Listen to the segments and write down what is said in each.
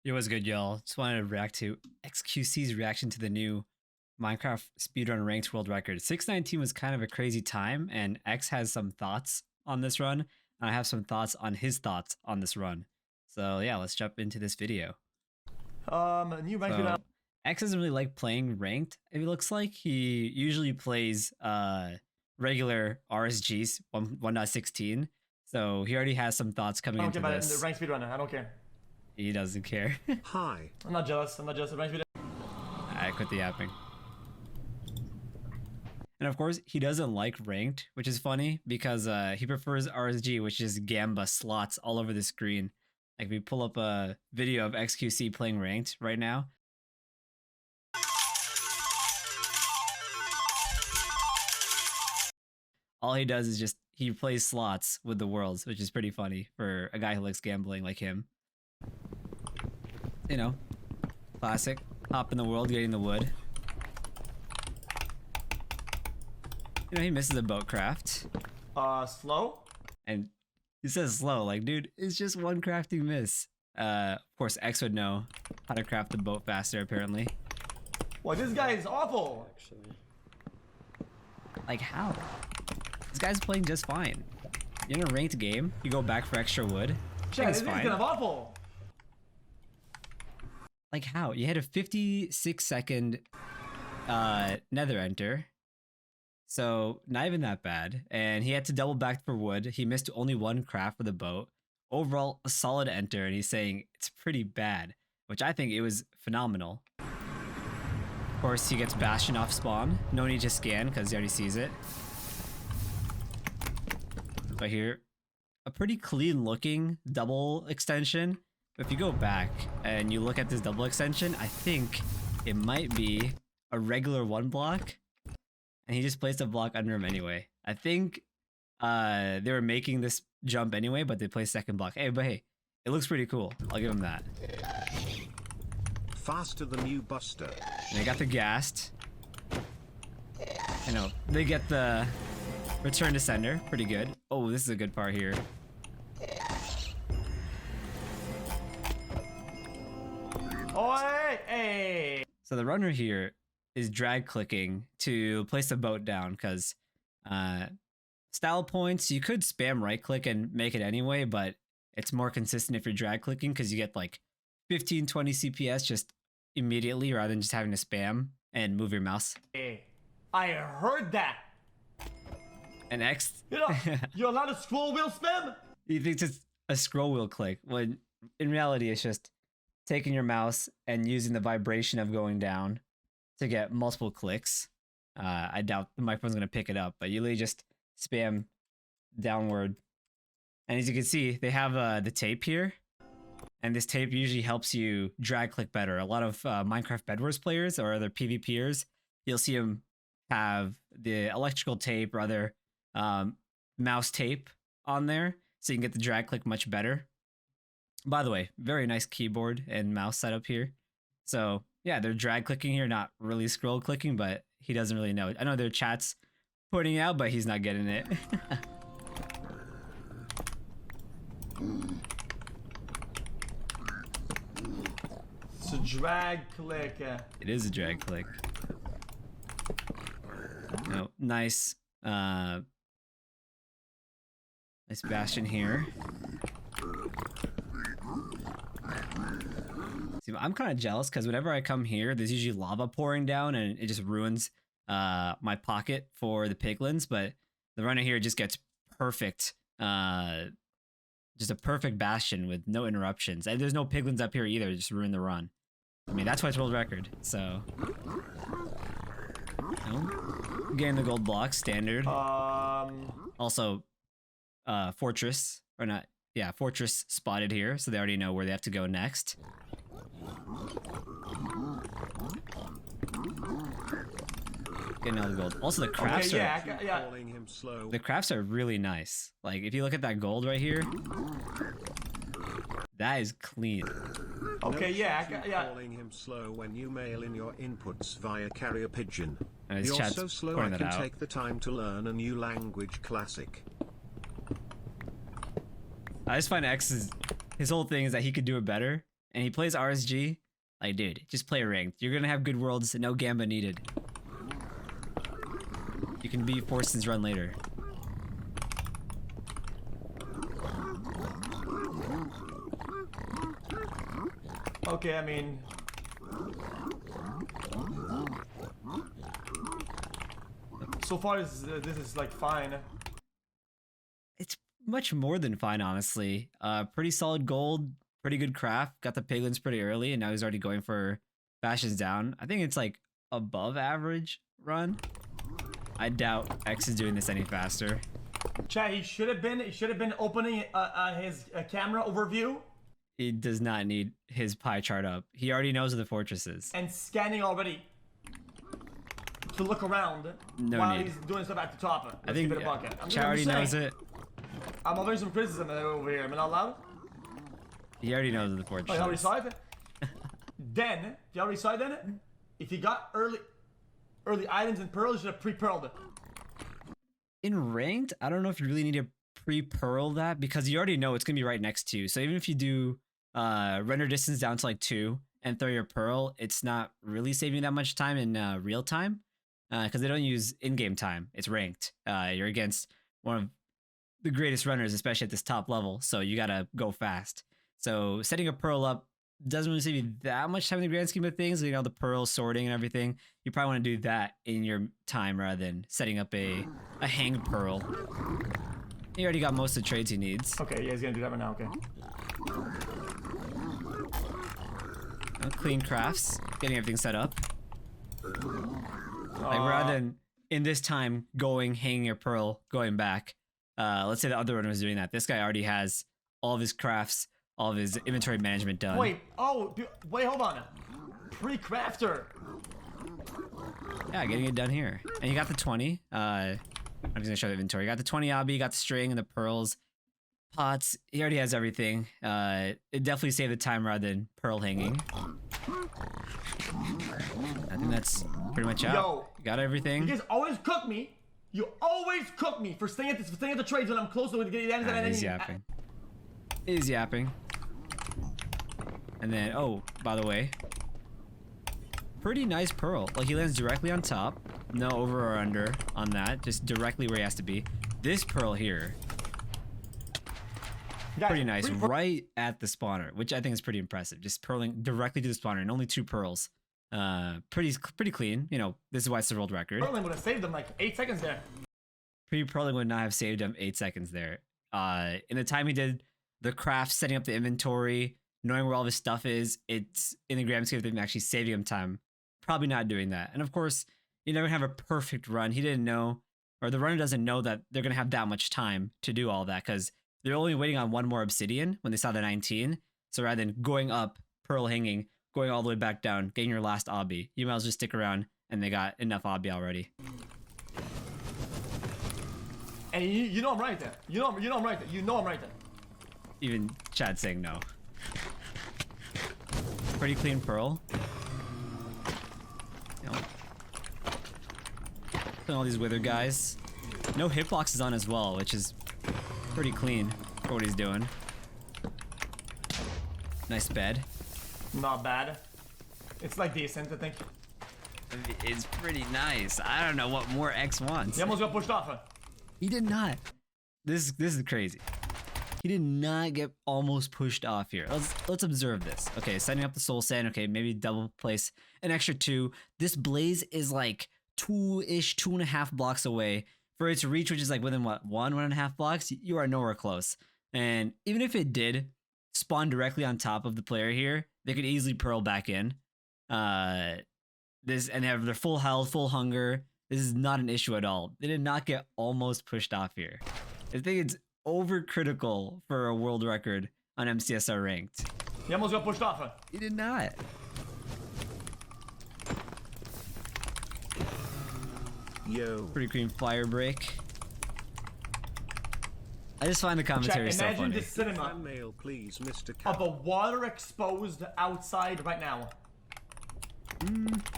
It was good, y'all. Just wanted to react to XQC's reaction to the new Minecraft Speedrun Ranked World Record. 619 was kind of a crazy time, and X has some thoughts on this run, and I have some thoughts on his thoughts on this run. So yeah, let's jump into this video. New ranked X doesn't really like playing ranked. It looks like he usually plays regular RSGs 1.16. So he already has some thoughts coming into this. The ranked speedrunner. I don't care. He doesn't care. Hi. I'm not jealous. I'm not jealous of ranked speedrunner. I quit the yapping. And of course, he doesn't like ranked, which is funny because he prefers RSG, which is Gamba slots all over the screen. Like if we pull up a video of XQC playing ranked right now. All he does is just, he plays slots with the worlds, which is pretty funny for a guy who likes gambling like him. You know, classic. Hop in the world, getting the wood. You know, he misses a boat craft. Slow? And he says slow, like, dude, it's just one crafting miss. Of course, X would know how to craft the boat faster, apparently. Well, this guy is awful. Actually. Like, how? This guy's playing just fine. You're in a ranked game, you go back for extra wood. Shit, this is kind of awful. Like, how? You had a 56-second nether enter. So, not even that bad. And he had to double back for wood. He missed only one craft for the boat. Overall, a solid enter, and he's saying it's pretty bad, which I think it was phenomenal. Of course, he gets Bastion off spawn. No need to scan, because he already sees it. But here, a pretty clean-looking double extension. But if you go back and you look at this double extension, I think it might be a regular one block. And he just placed a block under him anyway. I think they were making this jump anyway, but they placed second block. Hey, but hey, it looks pretty cool. I'll give him that. Faster than you, Buster. And they got the gassed. I know. They get the return to sender. Pretty good. Oh, this is a good part here. Oi, hey. So the runner here is drag clicking to place the boat down because style points, you could spam right click and make it anyway, but it's more consistent if you're drag clicking because you get like 15-20 CPS just immediately rather than just having to spam and move your mouse. Hey, I heard that. And X, you're allowed to scroll wheel spam? He thinks it's a scroll wheel click when in reality it's just taking your mouse and using the vibration of going down to get multiple clicks. I doubt the microphone's gonna pick it up, but you literally just spam downward. And as you can see, they have the tape here. And this tape usually helps you drag click better. A lot of Minecraft Bedwars players or other PvPers, you'll see them have the electrical tape or other mouse tape on there. So you can get the drag click much better. By the way, very nice keyboard and mouse setup here. So yeah, they're drag clicking here, not really scroll clicking, but he doesn't really know. I know their chat's pointing out, but he's not getting it. It's a drag click. It is a drag click. No, nice, nice bastion here. See, I'm kind of jealous because whenever I come here, there's usually lava pouring down and it just ruins my pocket for the piglins. But the runner here just gets perfect, just a perfect bastion with no interruptions. And there's no piglins up here either, just ruin the run. I mean, that's why it's world record. So, you know, getting the gold block, standard. Also, fortress, or not, yeah, fortress spotted here, so they already know where they have to go next. Getting all the gold. Also, the crafts the crafts are really nice. Like, if you look at that gold right here, that is clean. Okay, Calling him slow when you mail in your inputs via carrier pigeon. You're so slow I can take the time to learn a new language. Classic. I just find X's his whole thing is that he could do it better. and he plays RSG, like, dude, just play ranked. You're gonna have good worlds, no gamba needed. You can beat Forston's run later. Okay, I mean... So far, this is like fine. It's much more than fine, honestly. Pretty solid gold, pretty good craft. Got the piglins pretty early, and now he's already going for bastions down. I think it's like above average run. I doubt X is doing this any faster. Chat, he should have been opening his camera overview. He does not need his pie chart up. He already knows where the fortress is. And scanning already to look around while he's doing stuff at the top. I think Chat already knows it. I'm offering some criticism over here. Am I not allowed? He already knows where the fortress is. You already saw it? Then, if you already saw it then, if you got early items and pearls, you should have pre-pearled it. In ranked, I don't know if you really need to pre-pearl that because you already know it's gonna be right next to you. So even if you do render distance down to like 2 and throw your pearl, it's not really saving that much time in real time because they don't use in-game time. It's ranked. You're against one of the greatest runners, especially at this top level. So you gotta go fast. So setting a pearl up doesn't really save you that much time in the grand scheme of things. You know, the pearl sorting and everything. You probably want to do that in your time rather than setting up a hanged pearl. He already got most of the trades he needs. Okay, yeah, he's gonna do that right now, okay. Clean crafts, getting everything set up. Like rather than in this time going, hanging your pearl, going back. Let's say the other one was doing that. This guy already has all of his crafts, all of his inventory management done. Wait, wait, hold on. Pre-crafter. Yeah, getting it done here. And you got the 20. I'm just gonna show the inventory. You got the 20 obby, you got the string and the pearls. Pots, he already has everything. It definitely saved the time rather than pearl hanging. I think that's pretty much out. Yo, got everything. You guys always cook me. You always cook me for staying at the trades when I'm close to getting the ends. He's yapping. He's yapping. And then, oh, by the way, pretty nice pearl. Like he lands directly on top. No over or under on that. Just directly where he has to be. This pearl here. Pretty nice, right at the spawner, which I think is pretty impressive. Just pearling directly to the spawner and only 2 pearls. Pretty clean. You know, this is why it's the world record. Pearling would have saved him like 8 seconds there. Pre-pearling would not have saved him 8 seconds there. In the time he did the craft, setting up the inventory, knowing where all of his stuff is, it's in the grand scheme of things actually saving him time. Probably not doing that. And of course, you never have a perfect run. He didn't know, or the runner doesn't know that they're gonna have that much time to do all that because they're only waiting on 1 more obsidian when they saw the 19. So rather than going up, pearl hanging, going all the way back down, getting your last obby, you might as well just stick around and they got enough obby already. And you know I'm right there. You know I'm right there. You know I'm right there. Even Chad saying no. Pretty clean pearl. You know, putting all these wither guys. No hitboxes on as well, which is pretty clean for what he's doing. Nice bed. Not bad. It's like decent, I think. It's pretty nice. I don't know what more X wants. He almost got pushed off. He did not. This is crazy. He did not get almost pushed off here. Let's observe this. Okay, setting up the soul sand. Okay, maybe double place an extra 2. This blaze is like 2-ish, 2.5 blocks away. For its reach, which is like within what, 1.5 blocks, you are nowhere close. And even if it did spawn directly on top of the player here, they could easily pearl back in. And they have their full health, full hunger. This is not an issue at all. They did not get almost pushed off here. I think it's overcritical for a world record on MCSR ranked. He almost got pushed off. He did not. Yo. Pretty clean fire break. I just find the commentary so funny. Imagine the cinema Mail, please, Mr. of a water exposed outside right now.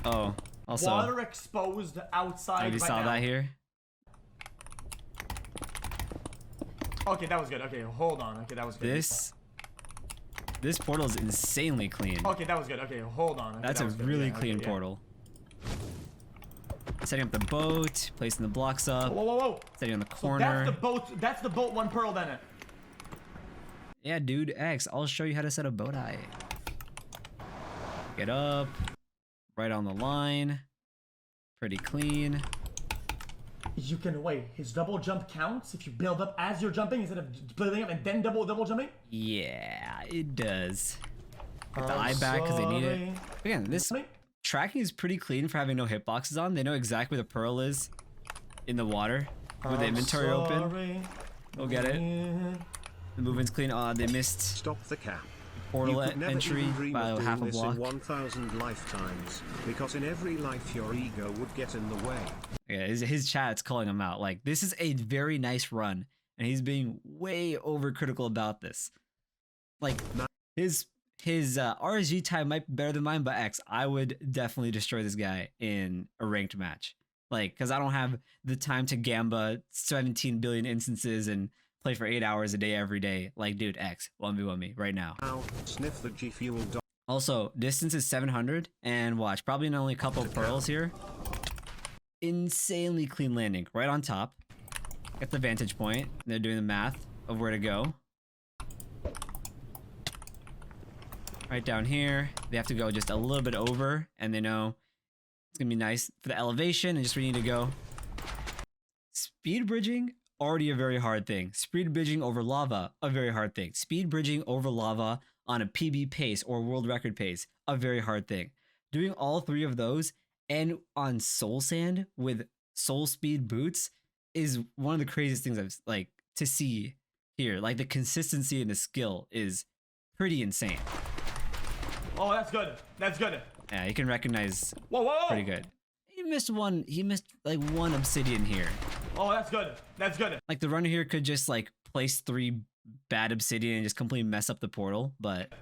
Oh, also. Water exposed outside Have you right saw now. that here? Okay, that was good. Okay, hold on. Okay, that was good. This This portal is insanely clean. Okay, that was good. Okay, hold on. Okay, That's a that was good. really Yeah, clean okay, portal. Setting up the boat, placing the blocks up. Whoa, whoa, whoa! Setting on the So corner. that's the boat. That's the boat. One pearl then. Yeah, dude, X, I'll show you how to set a boat eye. Get up. Right on the line. Pretty clean. You can wait. His double jump counts if you build up as you're jumping instead of building up and then double jumping. Yeah, it does. Get the eye back because they need it. Again, this tracking is pretty clean for having no hitboxes on. They know exactly where the pearl is in the water with the inventory open. Go get it. The movement's clean. They missed. Stop the cap. Portal You could never entry even dream by of half a doing this block. in 1,000 lifetimes, because in every life your ego would get in the way. Yeah, his chat's calling him out. Like, this is a very nice run, and he's being way overcritical about this. Like, his RSG time might be better than mine, but X, I would definitely destroy this guy in a ranked match. Like, because I don't have the time to gamba 17 billion instances and play for 8 hours a day every day. Like, dude, X, 1v1 me right now. Now, sniff the G Fuel. Also, distance is 700, and watch, probably only a couple of pearls here. Insanely clean landing, right on top. Get the vantage point. They're doing the math of where to go. Right down here, they have to go just a little bit over, and they know it's gonna be nice for the elevation and just where you need to go. Speed bridging, already a very hard thing. Speed bridging over lava, a very hard thing. Speed bridging over lava on a PB pace or world record pace, a very hard thing. Doing all three of those and on soul sand with soul speed boots is one of the craziest things I've like to see here. Like, the consistency and the skill is pretty insane. Oh, that's good. That's good. Yeah, you can recognize Whoa, whoa, whoa! pretty good. He missed like one obsidian here. Oh, that's good. That's good. Like, the runner here could just like place 3 bad obsidian and just completely mess up the portal, but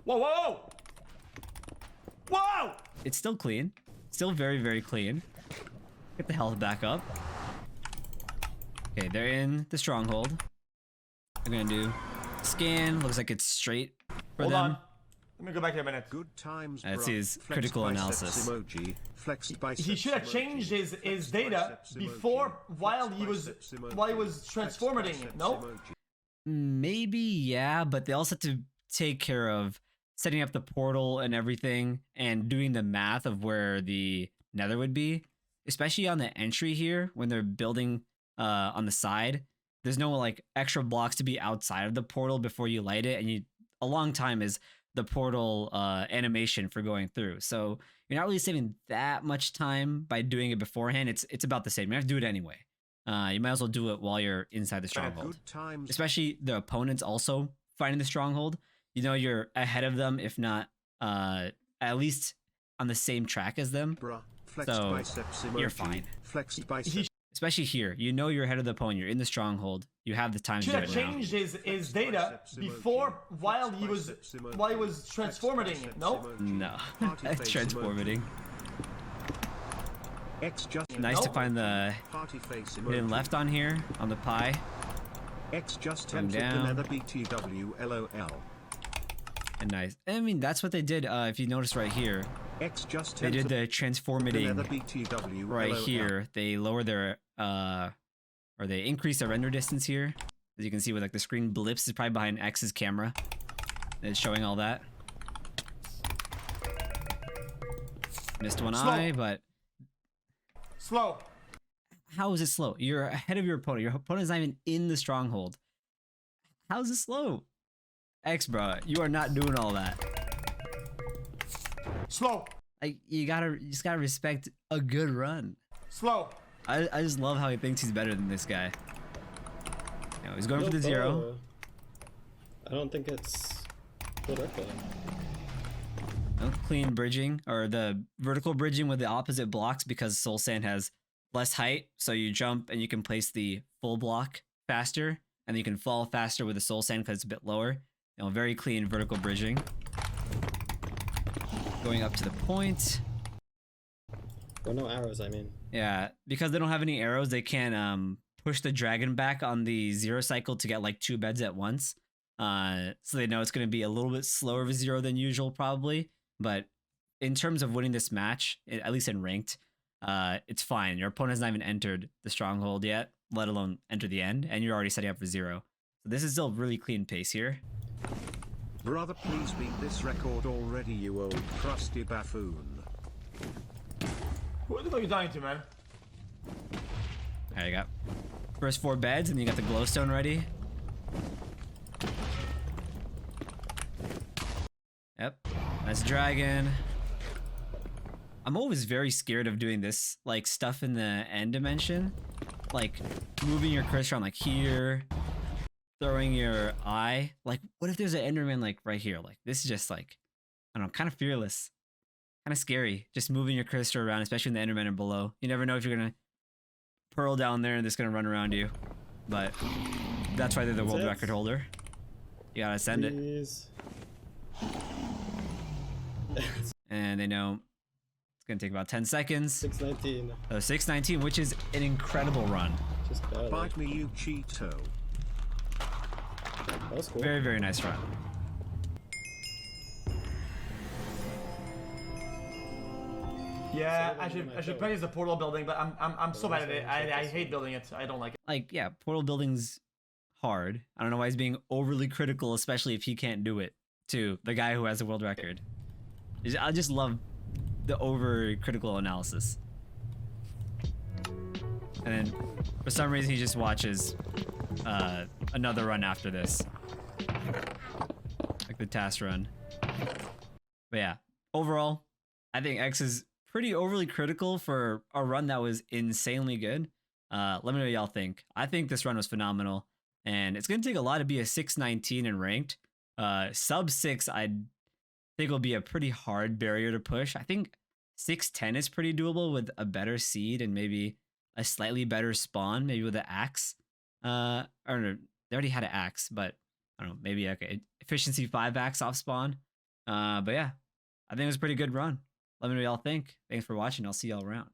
Whoa, whoa, whoa! Whoa! it's still clean. Still very, very clean. Get the health back up. Okay, they're in the stronghold. They're gonna do scan. Looks like it's straight for Hold them. on. Let me go back here a minute. Good times, That's bro. his Flexed critical biceps analysis. Emoji. Flexed biceps He should have emoji. changed his Flexed data biceps emoji. before while he was Flexed biceps while he emoji. was Flexed transforming it. biceps No. emoji. Maybe, yeah, but they also have to take care of setting up the portal and everything and doing the math of where the nether would be, especially on the entry here when they're building on the side. There's no like extra blocks to be outside of the portal before you light it, and a long time is the portal animation for going through. So you're not really saving that much time by doing it beforehand. It's about the same. You have to do it anyway. You might as well do it while you're inside the stronghold. Good times. Especially the opponents also finding the stronghold. You know you're ahead of them, if not at least on the same track as them. Bruh. Flexed So biceps emoji. you're fine. Flexed biceps. Especially here, you know you're ahead of the opponent. You're in the stronghold. You have the time to Should do have it now. changed his data before while he was transforming it. No. No, that's transformating. X just Nice to find the party face hidden emoji. left on here on the pie. X just Come entered the down. nether BTW LOL. And nice. I mean, that's what they did. If you notice right here, X just they did entered the the nether transformating BTW right LOL. here. They lower their or they increase the render distance here. As you can see with like the screen blips is probably behind X's camera. It's showing all that. Missed one Slow. eye, but Slow. how is it slow? You're ahead of your opponent. Your opponent's not even in the stronghold. How is it slow? X, bro, you are not doing all that. Slow. Like, you just gotta respect a good run. Slow. I just love how he thinks he's better than this guy. You know, he's going for the zero. I don't think it's political. No clean bridging or the vertical bridging with the opposite blocks because Soul Sand has less height, so you jump and you can place the full block faster, and you can fall faster with the Soul Sand because it's a bit lower. You know, very clean vertical bridging. Going up to the point. Or no arrows, I mean. Yeah, because they don't have any arrows, they can't push the dragon back on the zero cycle to get like 2 beds at once. So they know it's going to be a little bit slower of a 0 than usual probably. But in terms of winning this match, at least in ranked, it's fine. Your opponent has not even entered the stronghold yet, let alone enter the end, and you're already setting up for 0. So this is still really clean pace here. Brother, please beat this record already, you old crusty buffoon. Who the fuck are you talking to, man? Alright, you got first 4 beds, and you got the glowstone ready. Yep, nice dragon. I'm always very scared of doing this, like, stuff in the end dimension. Like, moving your cursor around, like, here. Throwing your eye. Like, what if there's an enderman, like, right here? Like, this is just, like, I don't know, kind of fearless. Kind of scary. Just moving your cursor around, especially when the endermen are below. You never know if you're gonna pearl down there and it's gonna run around you. But that's why they're the world record holder. You gotta send Please. And they know it's gonna take about 10 seconds. 619. Oh, 619, which is an incredible run. Just barely. Bite me, you Cheeto. That was cool. Very, very nice run. Yeah, So I should practice the portal building, but I'm so bad at it. I hate building it. I don't like it. Like, yeah, portal building's hard. I don't know why he's being overly critical, especially if he can't do it, to the guy who has the world record. I just love the over critical analysis. And then for some reason he just watches another run after this, like the task run. But yeah, overall I think X is pretty overly critical for a run that was insanely good. Let me know what y'all think. I think this run was phenomenal, and it's gonna take a lot to be a 619 in ranked. Sub 6 I think will be a pretty hard barrier to push. I think 610 is pretty doable with a better seed and maybe a slightly better spawn, maybe with an axe. Or no, they already had an axe, but I don't know, maybe like a efficiency 5 axe off spawn. But yeah, I think it was a pretty good run. Let me know what y'all think. Thanks for watching. I'll see y'all around.